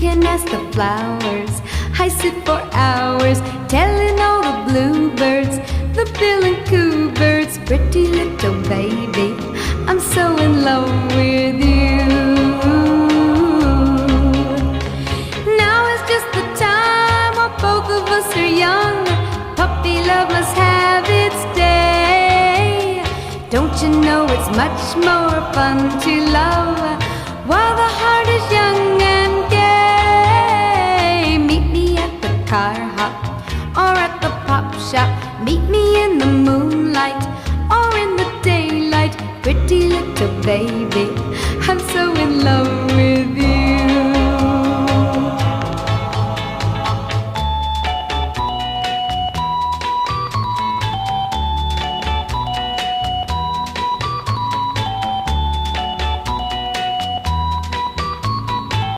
can ask the flowers. I sit for hours telling all the bluebirds, the bill and coo birds, pretty little baby, I'm so in love with you. Now is just the time while both of us are young. Puppy love must have its day. Don't you know it's much more fun to love while the heart is young and gay? Meet me at the car hop or at the pop shop. Meet me in the moonlight or in the daylight. Pretty little baby, I'm so in love